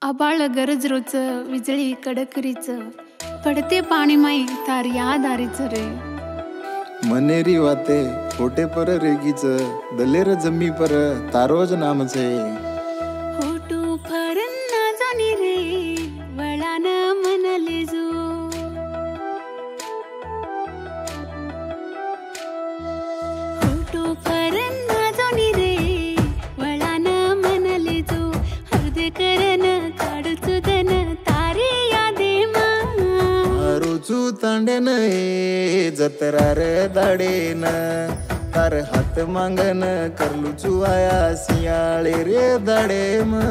आबाळ गरज विजळी कडकरीच पडते पाणी माई तार या दारीच रे. मनेरी वाते होटे पर रेगीच दलेर जमी पर तारोज नामचे. होटू फरन ना जाणी रे वळान मनले जो. होटू फरन ना जाणी रे वळान मनले जो. हृदय करन काढूचु दन तारी यादे मा. रुचू तांडेन ए जतरार दाडेन तार हात मांगन करलूचू आया सियाळे रे दाडे मा.